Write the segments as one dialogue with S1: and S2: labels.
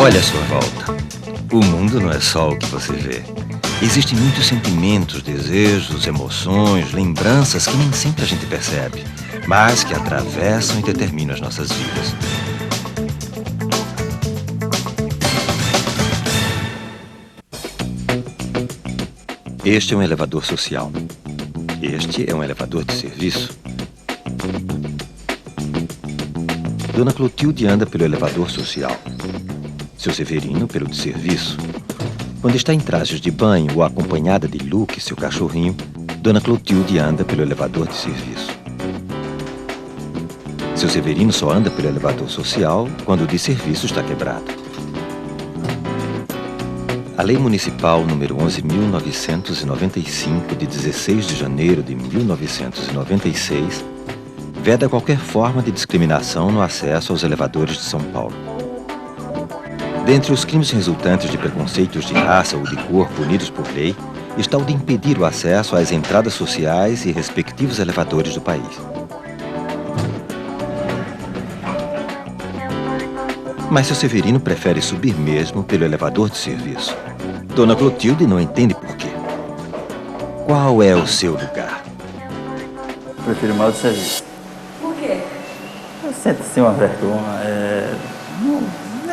S1: Olha à sua volta. O mundo não é só o que você vê. Existem muitos sentimentos, desejos, emoções, lembranças que nem sempre a gente percebe, mas que atravessam e determinam as nossas vidas. Este é um elevador social. Este é um elevador de serviço. Dona Clotilde anda pelo elevador social. Seu Severino pelo de serviço. Quando está em trajes de banho ou acompanhada de Luke, seu cachorrinho, Dona Clotilde anda pelo elevador de serviço. Seu Severino só anda pelo elevador social quando o de serviço está quebrado. A Lei Municipal número 11.995, de 16 de janeiro de 1996, veda qualquer forma de discriminação no acesso aos elevadores de São Paulo. Dentre os crimes resultantes de preconceitos de raça ou de cor punidos por lei, está o de impedir o acesso às entradas sociais e respectivos elevadores do país. Mas seu Severino prefere subir mesmo pelo elevador de serviço. Dona Clotilde não entende por quê. Qual é o seu lugar?
S2: Prefiro mais o de serviço.
S3: Por quê?
S2: Eu sinto assim uma vergonha.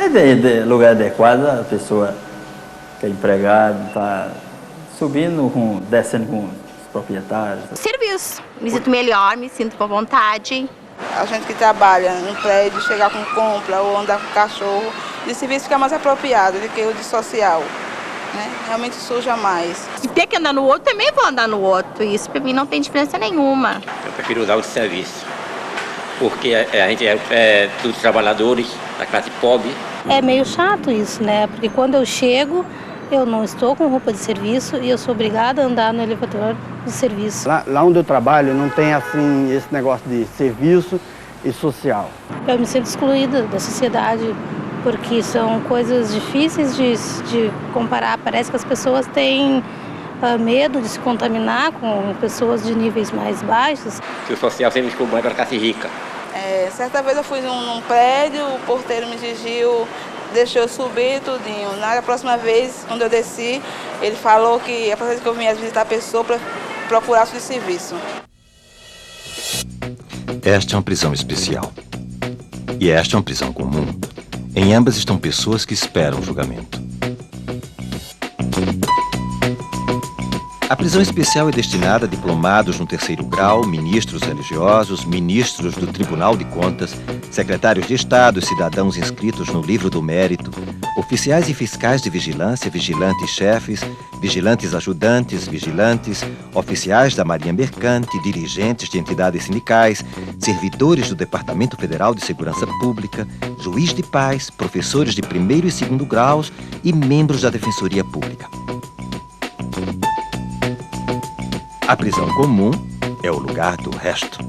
S2: Não é de lugar adequado, a pessoa que é empregada, está subindo, descendo com os proprietários.
S4: Serviço. Me sinto melhor, me sinto com vontade.
S5: A gente que trabalha no prédio, chegar com compra ou andar com cachorro, de serviço fica mais apropriado do que o de social, né? Realmente suja mais.
S4: Se ter que andar no outro, também vou andar no outro. Isso pra mim não tem diferença nenhuma.
S6: Eu prefiro usar o de serviço, porque a gente é dos trabalhadores da classe pobre.
S7: É meio chato isso, né? Porque quando eu chego, eu não estou com roupa de serviço e eu sou obrigada a andar no elevador de serviço.
S8: Lá onde eu trabalho não tem assim esse negócio de serviço e social.
S7: Eu me sinto excluída da sociedade porque são coisas difíceis de comparar. Parece que as pessoas têm medo de se contaminar com pessoas de níveis mais baixos.
S6: Que o social sempre ficou bom para a classe rica.
S5: Certa vez eu fui num prédio, o porteiro me exigiu, deixou eu subir tudinho. Na próxima vez, quando eu desci, ele falou que a próxima vez que eu vinha visitar a pessoa, procurasse de serviço.
S1: Esta é uma prisão especial. E esta é uma prisão comum. Em ambas estão pessoas que esperam o julgamento. A prisão especial é destinada a diplomados no terceiro grau, ministros religiosos, ministros do Tribunal de Contas, secretários de Estado, cidadãos inscritos no Livro do Mérito, oficiais e fiscais de vigilância, vigilantes-chefes, vigilantes ajudantes, vigilantes, oficiais da Marinha Mercante, dirigentes de entidades sindicais, servidores do Departamento Federal de Segurança Pública, juiz de paz, professores de primeiro e segundo graus e membros da Defensoria Pública. A prisão comum é o lugar do resto.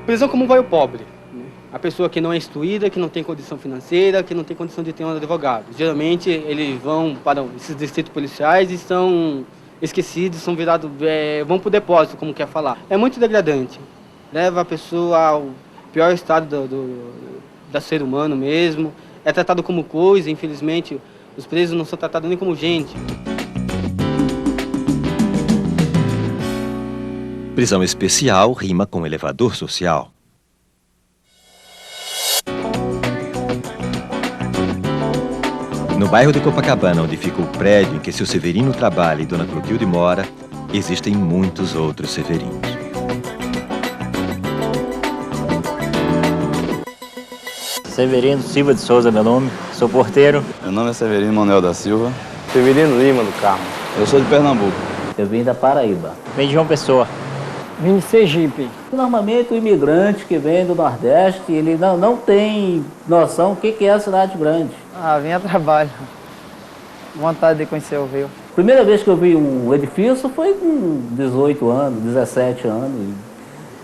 S9: Prisão comum vai o pobre, né? A pessoa que não é instruída, que não tem condição financeira, que não tem condição de ter um advogado. Geralmente eles vão para esses distritos policiais e são esquecidos, são virados, vão para o depósito, como quer falar. É muito degradante. Leva a pessoa ao pior estado do ser humano mesmo. É tratado como coisa, infelizmente. Os presos não são tratados nem como gente.
S1: Prisão especial rima com elevador social. No bairro de Copacabana, onde fica o prédio em que seu Severino trabalha e Dona Clotilde mora, existem muitos outros Severinos.
S10: Severino Silva de Souza, meu nome. Sou porteiro.
S11: Meu nome é Severino Manuel da Silva.
S12: Severino Lima do Carmo.
S11: Eu sou de Pernambuco.
S13: Eu vim da Paraíba.
S10: Vim de João Pessoa.
S14: Vim de Sergipe.
S13: Normalmente o imigrante que vem do Nordeste, ele não tem noção do que é a cidade grande.
S15: Vim a trabalho. Vontade de conhecer o Rio.
S13: Primeira vez que eu vi um edifício foi com 18 anos, 17 anos.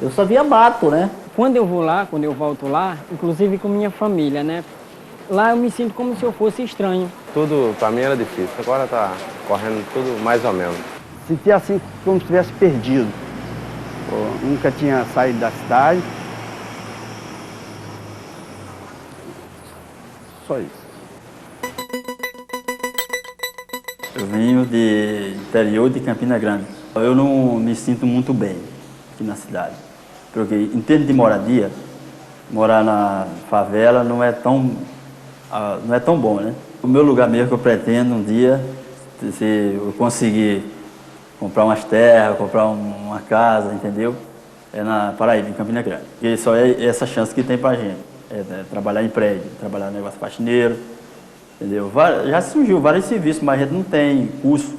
S13: Eu só via mato, né?
S14: Quando eu vou lá, quando eu volto lá, inclusive com minha família, né? Lá eu me sinto como se eu fosse estranho.
S12: Tudo pra mim era difícil, agora tá correndo tudo mais ou menos.
S8: Senti assim como se estivesse perdido. Eu nunca tinha saído da cidade. Só isso.
S2: Eu venho de interior de Campina Grande. Eu não me sinto muito bem aqui na cidade. Porque em termos de moradia, morar na favela não é tão bom, né? O meu lugar mesmo que eu pretendo um dia, se eu conseguir comprar umas terras, comprar uma casa, entendeu? É na Paraíba, em Campina Grande. Porque só é essa chance que tem pra gente. Trabalhar em prédio, trabalhar no negócio faxineiro, entendeu? Já surgiu vários serviços, mas a gente não tem curso,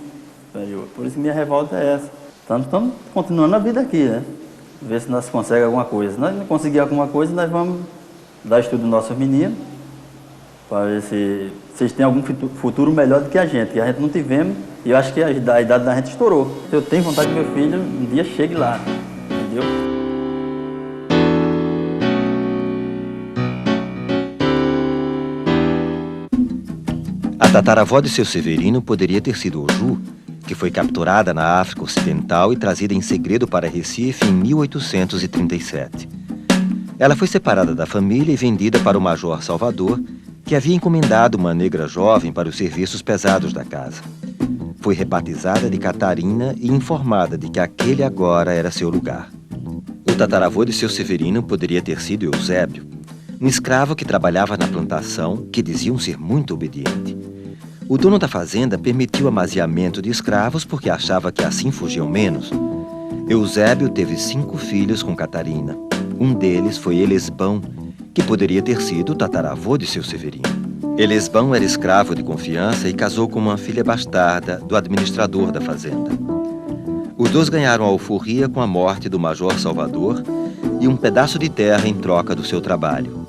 S2: entendeu? Por isso que minha revolta é essa. Então estamos continuando a vida aqui, né? Ver se nós conseguimos alguma coisa. Se nós não conseguirmos alguma coisa, nós vamos dar estudo aos nossos meninos, para ver se vocês têm algum futuro melhor do que a gente não tivemos, e eu acho que a idade da gente estourou. Eu tenho vontade que meu filho um dia chegue lá, entendeu?
S1: A tataravó de seu Severino poderia ter sido Oju, que foi capturada na África Ocidental e trazida em segredo para Recife em 1837. Ela foi separada da família e vendida para o Major Salvador, que havia encomendado uma negra jovem para os serviços pesados da casa. Foi rebatizada de Catarina e informada de que aquele agora era seu lugar. O tataravô de seu Severino poderia ter sido Eusébio, um escravo que trabalhava na plantação, que diziam ser muito obediente. O dono da fazenda permitiu o amaziamento de escravos porque achava que assim fugiam menos. Eusébio teve 5 filhos com Catarina. Um deles foi Elesbão, que poderia ter sido o tataravô de seu Severino. Elesbão era escravo de confiança e casou com uma filha bastarda do administrador da fazenda. Os dois ganharam a alforria com a morte do Major Salvador e um pedaço de terra em troca do seu trabalho.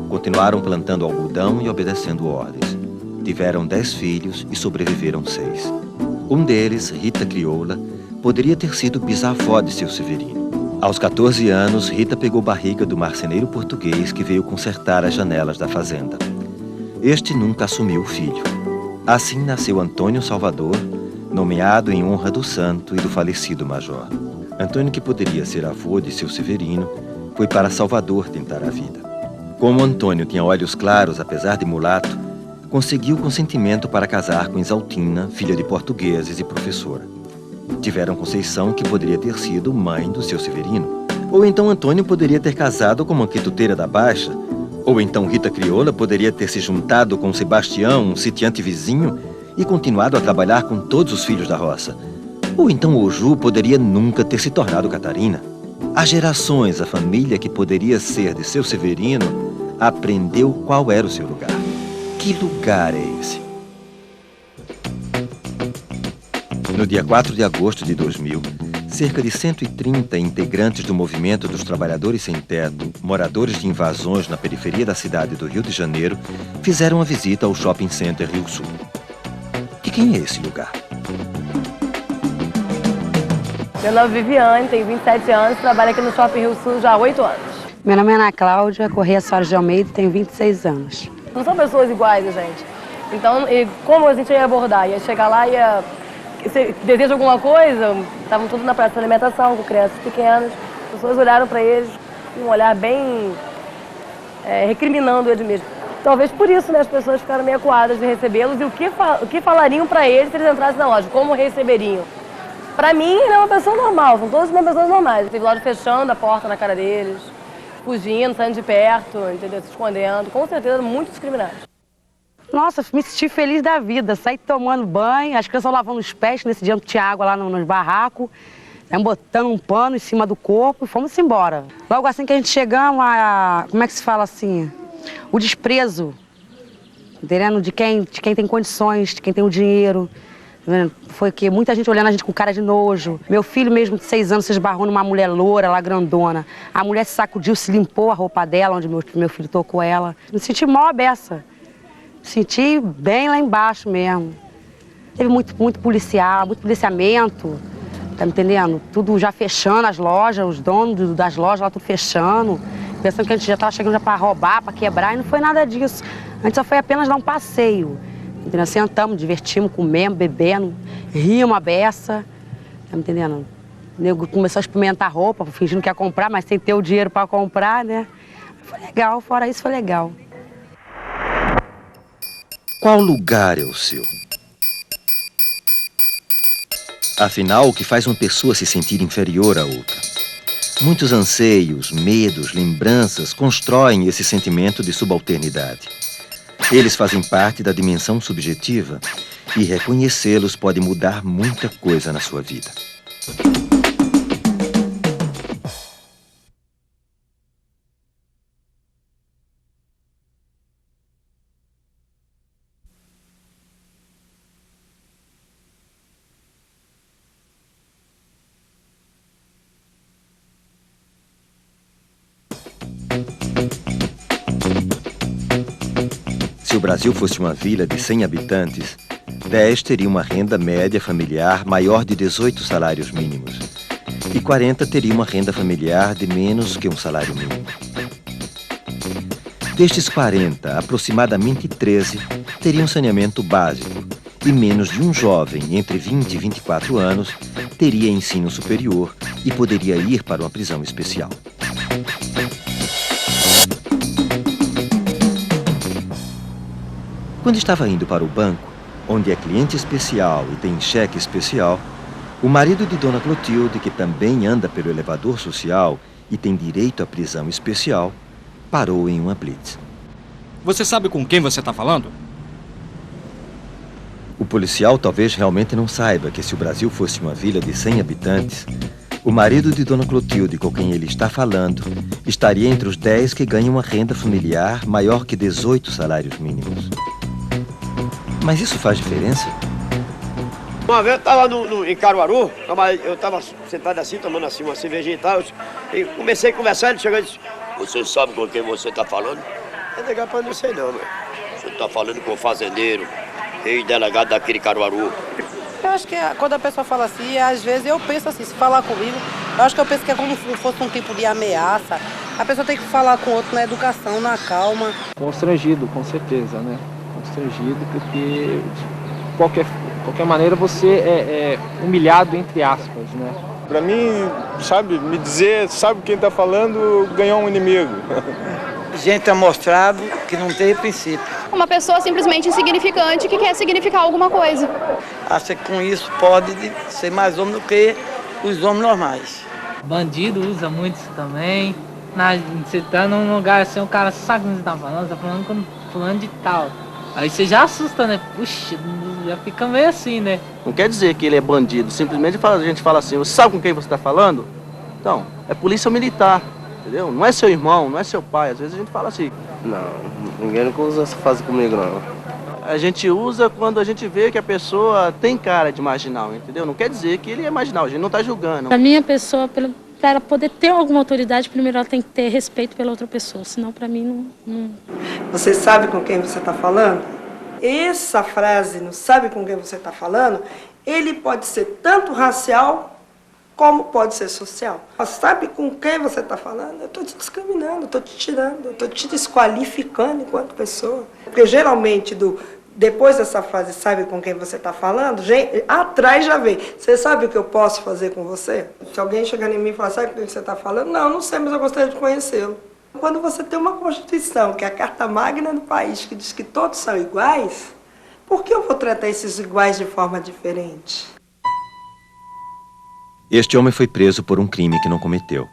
S1: Continuaram plantando algodão e obedecendo ordens. Tiveram 10 filhos e sobreviveram 6. Um deles, Rita Crioula, poderia ter sido bisavó de seu Severino. Aos 14 anos, Rita pegou barriga do marceneiro português que veio consertar as janelas da fazenda. Este nunca assumiu o filho. Assim nasceu Antônio Salvador, nomeado em honra do santo e do falecido major. Antônio, que poderia ser avô de seu Severino, foi para Salvador tentar a vida. Como Antônio tinha olhos claros, apesar de mulato, conseguiu consentimento para casar com Exaltina, filha de portugueses e professora. Tiveram Conceição, que poderia ter sido mãe do seu Severino. Ou então Antônio poderia ter casado com uma quituteira da Baixa. Ou então Rita Crioula poderia ter se juntado com Sebastião, um sitiante vizinho, e continuado a trabalhar com todos os filhos da roça. Ou então Oju poderia nunca ter se tornado Catarina. Há gerações a família que poderia ser de seu Severino aprendeu qual era o seu lugar. Que lugar é esse? No dia 4 de agosto de 2000, cerca de 130 integrantes do movimento dos trabalhadores sem teto, moradores de invasões na periferia da cidade do Rio de Janeiro, fizeram uma visita ao Shopping Center Rio Sul. E quem é esse lugar?
S3: Meu nome é Viviane, tenho 27 anos, trabalho aqui no Shopping Rio Sul já há 8 anos.
S16: Meu nome é Ana Cláudia, Correia Soares de Almeida, tenho 26 anos.
S3: Não são pessoas iguais, gente. Então, como a gente ia abordar? Ia chegar lá, ia... Você deseja alguma coisa? Estavam todos na praça de alimentação, com crianças pequenas. As pessoas olharam para eles com um olhar bem... recriminando eles mesmos. Talvez por isso, né, as pessoas ficaram meio acuadas de recebê-los. E o que falariam para eles se eles entrassem na loja? Como receberiam? Para mim, ele é uma pessoa normal, são todas pessoas normais. Teve loja fechando a porta na cara deles, fugindo, saindo de perto, entendeu? Se escondendo. Com certeza, muito discriminados.
S16: Nossa, me senti feliz da vida. Saí tomando banho, as crianças lavando os pés, nesse dia não tinha água lá nos barracos, botando um pano em cima do corpo e fomos embora. Logo assim que a gente chegamos, como é que se fala assim? O desprezo, entendendo? De quem tem condições, de quem tem o dinheiro. Foi que muita gente olhando a gente com cara de nojo. Meu filho mesmo de 6 anos se esbarrou numa mulher loura, lá grandona. A mulher se sacudiu, se limpou a roupa dela, onde meu filho tocou ela. Me senti mó beça. Me senti bem lá embaixo mesmo. Teve muito policial, muito policiamento, tá me entendendo? Tudo já fechando as lojas, os donos das lojas lá tudo fechando. Pensando que a gente já estava chegando já para roubar, para quebrar, e não foi nada disso. A gente só foi apenas dar um passeio. Entendeu? Sentamos, divertimos, comemos, bebendo, rimos a beça, tá me entendendo? O nego começou a experimentar roupa, fingindo que ia comprar, mas sem ter o dinheiro para comprar, né? Foi legal, fora isso foi legal.
S1: Qual lugar é o seu? Afinal, o que faz uma pessoa se sentir inferior à outra? Muitos anseios, medos, lembranças constroem esse sentimento de subalternidade. Eles fazem parte da dimensão subjetiva e reconhecê-los pode mudar muita coisa na sua vida. Se o Brasil fosse uma vila de 100 habitantes, 10 teriam uma renda média familiar maior de 18 salários mínimos e 40 teriam uma renda familiar de menos que um salário mínimo. Destes 40, aproximadamente 13 teriam saneamento básico e menos de um jovem entre 20 e 24 anos teria ensino superior e poderia ir para uma prisão especial. Quando estava indo para o banco, onde é cliente especial e tem cheque especial, o marido de Dona Clotilde, que também anda pelo elevador social e tem direito à prisão especial, parou em uma blitz.
S17: Você sabe com quem você está falando?
S1: O policial talvez realmente não saiba que se o Brasil fosse uma vila de 100 habitantes, o marido de Dona Clotilde, com quem ele está falando, estaria entre os 10 que ganham uma renda familiar maior que 18 salários mínimos. Mas isso faz diferença?
S18: Uma vez eu estava em Caruaru, eu estava sentado assim, tomando assim uma cervejinha e tal, e comecei a conversar, ele chegou e disse: "Você sabe com quem você está falando?" Eu digo: "Rapaz, não sei não, mas você está falando com o fazendeiro, ex-delegado daquele Caruaru."
S19: Eu acho que quando a pessoa fala assim, às vezes eu penso assim, se falar comigo, eu acho que eu penso que é como se fosse um tipo de ameaça. A pessoa tem que falar com o outro na educação, na calma.
S20: Constrangido, com certeza, né? Constrangido, porque de qualquer maneira você é humilhado, entre aspas, né?
S21: Pra mim, sabe, me dizer, sabe quem tá falando, ganhou um inimigo.
S22: Gente amostrado que não tem princípio.
S23: Uma pessoa simplesmente insignificante que quer significar alguma coisa.
S22: Acha que com isso pode ser mais homem do que os homens normais.
S24: Bandido usa muito isso também. Você tá num lugar assim, o cara sabe o que você tá falando com fulano de tal. Aí você já assusta, né? Puxa, já fica meio assim, né?
S25: Não quer dizer que ele é bandido, simplesmente a gente fala assim: você sabe com quem você está falando? Então, é polícia militar, entendeu? Não é seu irmão, não é seu pai, às vezes a gente fala assim.
S12: Não, ninguém nunca usa essa frase comigo, não.
S25: A gente usa quando a gente vê que a pessoa tem cara de marginal, entendeu? Não quer dizer que ele é marginal, a gente não está julgando.
S7: Pra mim, a pessoa, para ela poder ter alguma autoridade, primeiro ela tem que ter respeito pela outra pessoa, senão pra mim não...
S26: Você sabe com quem você está falando? Essa frase, não sabe com quem você está falando, ele pode ser tanto racial como pode ser social. Sabe com quem você está falando? Eu estou te discriminando, eu estou te tirando, eu estou te desqualificando enquanto pessoa. Porque geralmente, depois dessa frase, sabe com quem você está falando, atrás já vem. Você sabe o que eu posso fazer com você? Se alguém chegar em mim e falar, sabe com quem você está falando? Não sei, mas eu gostaria de conhecê-lo. Quando você tem uma Constituição, que é a Carta Magna do país, que diz que todos são iguais, por que eu vou tratar esses iguais de forma diferente?
S1: Este homem foi preso por um crime que não cometeu.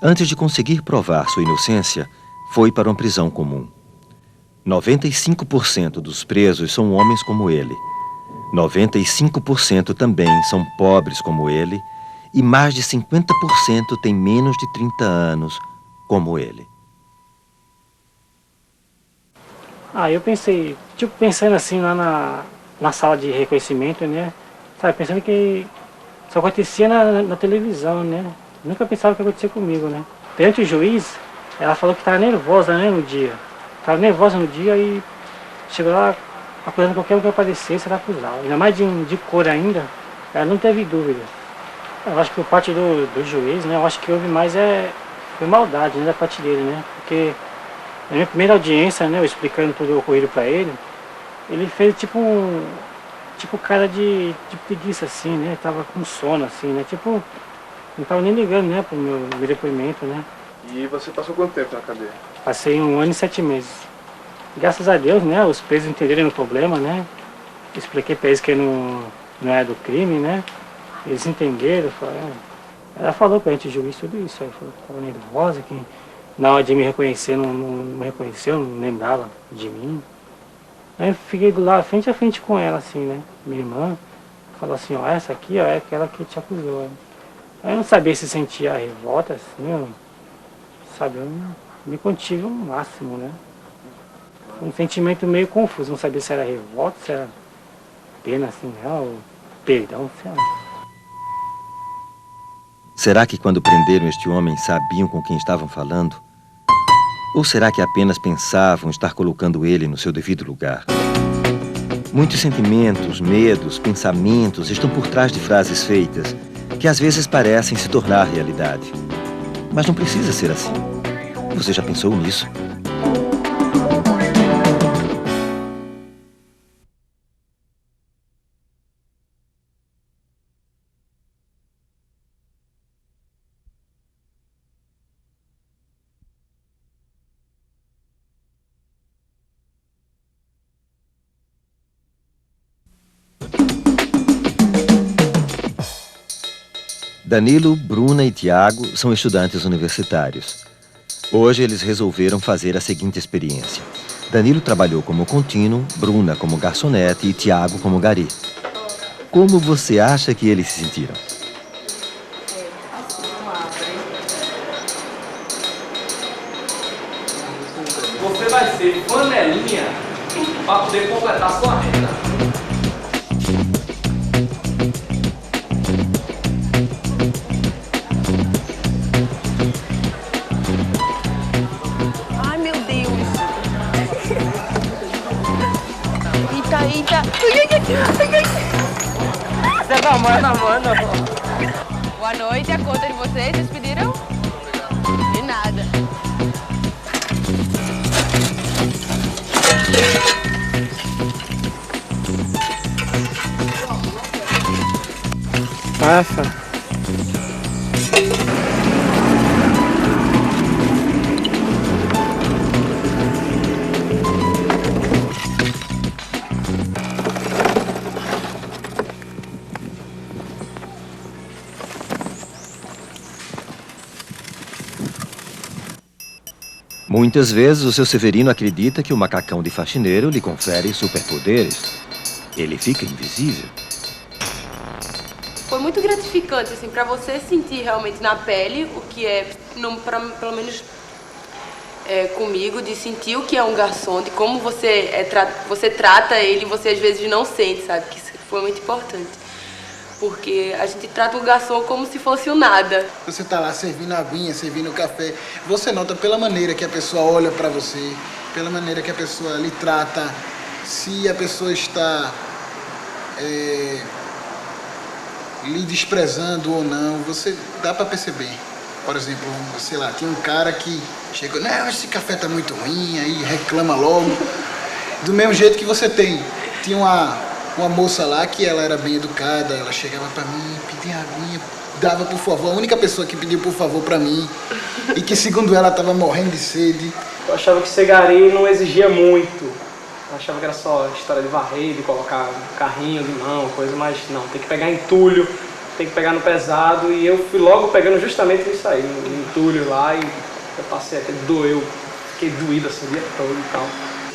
S1: Antes de conseguir provar sua inocência, foi para uma prisão comum. 95% dos presos são homens como ele. 95% também são pobres como ele. E mais de 50% têm menos de 30 anos como ele.
S27: Eu pensei, pensando assim lá na sala de reconhecimento, né? Sabe, pensando que isso acontecia na televisão, né? Nunca pensava que ia acontecer comigo, né? Perante o juiz, ela falou que estava nervosa, né, no dia. Estava nervosa no dia e chegou lá acusando qualquer um que aparecesse, era acusado. Ainda mais de cor ainda, ela não teve dúvida. Eu acho que por parte do juiz, né? Eu acho que houve mais foi maldade, né, da parte dele, né? Porque na minha primeira audiência, né, eu explicando tudo o ocorrido para ele fez tipo cara de preguiça assim, né? Tava com sono assim, né? Tipo, não tava nem ligando, né, pro meu depoimento, né?
S21: E você passou quanto tempo na cadeia?
S27: Passei 1 ano e 7 meses. Graças a Deus, né, os presos entenderam o problema, né? Expliquei para eles que não é do crime, né? Eles entenderam, falaram, ela falou pra gente, juiz, tudo isso. Aí falou que estava nervosa, que na hora de me reconhecer, não me reconheceu, não lembrava de mim. Aí eu fiquei do lado, frente a frente com ela, assim, né? Minha irmã falou assim, ó, essa aqui, ó, é aquela que te acusou. Né? Aí eu não sabia se sentia revolta, assim, ó, sabe? Eu me contive ao máximo, né? Um sentimento meio confuso, não sabia se era revolta, se era pena, assim, ou perdão, sei lá.
S1: Será que quando prenderam este homem sabiam com quem estavam falando? Ou será que apenas pensavam estar colocando ele no seu devido lugar? Muitos sentimentos, medos, pensamentos estão por trás de frases feitas que às vezes parecem se tornar realidade. Mas não precisa ser assim. Você já pensou nisso? Danilo, Bruna e Tiago são estudantes universitários. Hoje eles resolveram fazer a seguinte experiência. Danilo trabalhou como contínuo, Bruna como garçonete e Tiago como gari. Como você acha que eles se sentiram?
S4: Você vai ser flanelinha para poder completar sua renda.
S5: Eita! Você tá mano. Boa noite, a conta de vocês, vocês pediram? De nada.
S20: Passa.
S1: Muitas vezes o seu Severino acredita que o macacão de faxineiro lhe confere superpoderes. Ele fica invisível.
S5: Foi muito gratificante, assim, para você sentir realmente na pele o que é, pelo menos comigo, de sentir o que é um garçom, de como você trata ele, você às vezes não sente, sabe? Que isso foi muito importante. Porque a gente trata o garçom como se fosse o nada.
S6: Você tá lá servindo a aguinha, servindo o café, você nota pela maneira que a pessoa olha pra você, pela maneira que a pessoa lhe trata, se a pessoa está lhe desprezando ou não, você dá pra perceber. Por exemplo, sei lá, tinha um cara que chegou, não, esse café tá muito ruim, aí reclama logo. Do mesmo jeito que você tinha uma moça lá que ela era bem educada, ela chegava pra mim, pedia aguinha, dava por favor, a única pessoa que pediu por favor pra mim, e que segundo ela tava morrendo de sede.
S9: Eu achava que ser gari não exigia muito, eu achava que era só história de varrer, de colocar carrinho de mão, coisa, mas não, tem que pegar entulho, tem que pegar no pesado, e eu fui logo pegando justamente nisso aí, no entulho lá, e eu passei até doeu, fiquei doído assim o dia todo e tal.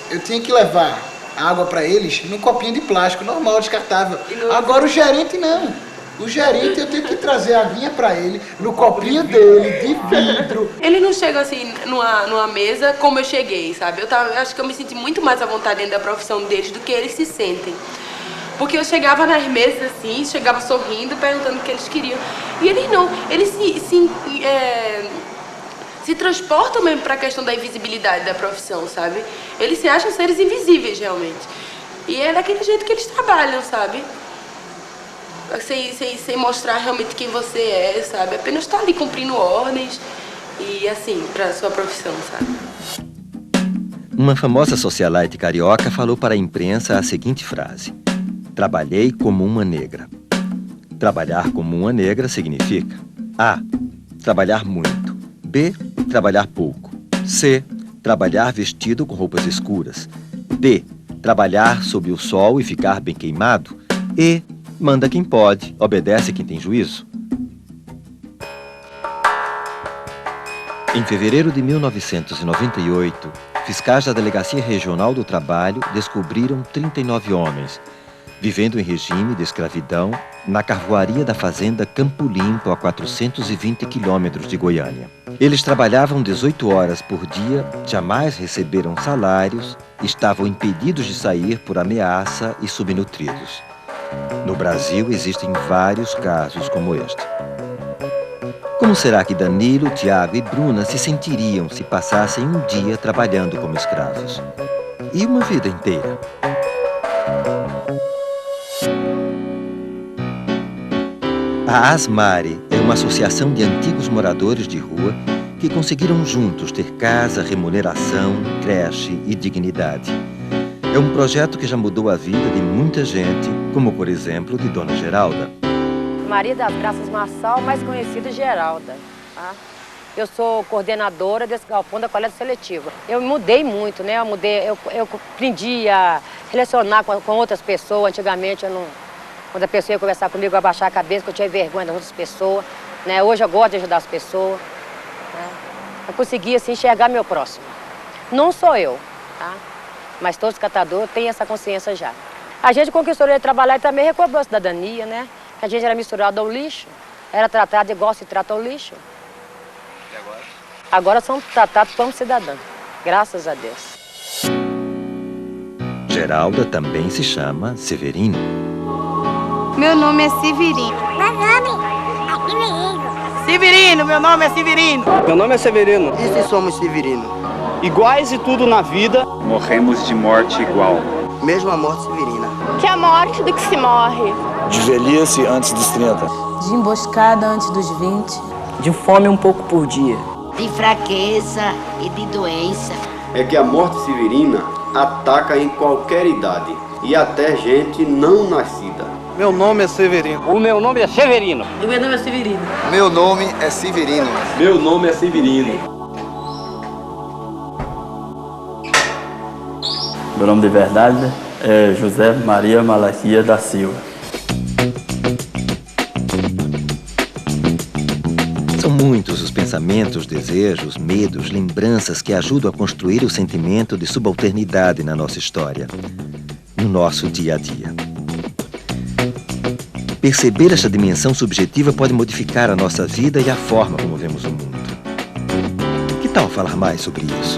S6: Eu tinha que levar água para eles num copinho de plástico, normal, descartável. Agora o gerente não. O gerente eu tenho que trazer a aguinha para ele no copinho dele, de vidro.
S5: Ele não chega assim numa mesa como eu cheguei, sabe? Eu acho que eu me senti muito mais à vontade dentro da profissão deles do que eles se sentem. Porque eu chegava nas mesas assim, chegava sorrindo, perguntando o que eles queriam. E eles não, eles se transportam mesmo para a questão da invisibilidade da profissão, sabe? Eles se acham seres invisíveis, realmente. E é daquele jeito que eles trabalham, sabe? Sem mostrar realmente quem você é, sabe? Apenas estar ali cumprindo ordens e, assim, para a sua profissão, sabe?
S1: Uma famosa socialite carioca falou para a imprensa a seguinte frase: trabalhei como uma negra. Trabalhar como uma negra significa A. Trabalhar muito. B. Trabalhar pouco. C. trabalhar vestido com roupas escuras. D, trabalhar sob o sol e ficar bem queimado. E, manda quem pode, obedece quem tem juízo. Em fevereiro de 1998, fiscais da Delegacia Regional do Trabalho descobriram 39 homens, vivendo em regime de escravidão na carvoaria da fazenda Campo Limpo, a 420 quilômetros de Goiânia. Eles trabalhavam 18 horas por dia, jamais receberam salários, estavam impedidos de sair por ameaça e subnutridos. No Brasil existem vários casos como este. Como será que Danilo, Tiago e Bruna se sentiriam se passassem um dia trabalhando como escravos? E uma vida inteira? A Asmare é uma associação de antigos moradores de rua que conseguiram juntos ter casa, remuneração, creche e dignidade. É um projeto que já mudou a vida de muita gente, como por exemplo de Dona Geralda.
S2: Maria das Graças Marçal, mais conhecida Geralda. Tá? Eu sou coordenadora desse galpão da coleta seletiva. Eu mudei muito, né? Eu aprendi a relacionar com outras pessoas. Antigamente, quando a pessoa ia conversar comigo, eu abaixar a cabeça, que eu tinha vergonha das outras pessoas. Né? Hoje eu gosto de ajudar as pessoas. Né? Eu consegui assim, enxergar meu próximo. Não sou eu, tá? Mas todos os catadores têm essa consciência já. A gente conquistou ele trabalhar e também recobrou a cidadania, né? A gente era misturado ao lixo, era tratado igual se trata ao lixo. E agora? Agora somos tratados como cidadãos, graças a Deus.
S1: Geralda também se chama Severino.
S8: Meu nome é Severino.
S10: Meu nome é Severino.
S8: Severino, meu nome é Severino.
S11: Meu nome é Severino.
S8: E se somos Severino?
S11: Iguais e tudo na vida.
S13: Morremos de morte igual.
S8: Mesmo a morte severina.
S23: Que a morte do que se morre.
S13: De velhice antes dos 30.
S14: De emboscada antes dos 20.
S11: De fome um pouco por dia.
S10: De fraqueza e de doença.
S15: É que a morte severina ataca em qualquer idade e até gente não nascida.
S11: Meu nome é Severino. O meu nome é Severino.
S8: O meu nome é Severino.
S15: Meu nome é Severino. Meu nome é Severino.
S28: Meu nome de verdade é José Maria Malaquia da Silva.
S1: São muitos os pensamentos, desejos, medos, lembranças que ajudam a construir o sentimento de subalternidade na nossa história, no nosso dia a dia. Perceber essa dimensão subjetiva pode modificar a nossa vida e a forma como vemos o mundo. Que tal falar mais sobre isso?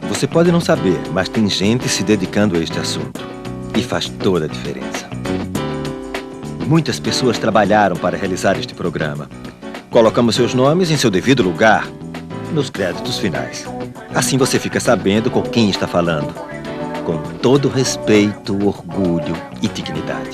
S1: Você pode não saber, mas tem gente se dedicando a este assunto. E faz toda a diferença. Muitas pessoas trabalharam para realizar este programa. Colocamos seus nomes em seu devido lugar, nos créditos finais. Assim você fica sabendo com quem está falando. Com todo respeito, orgulho e dignidade.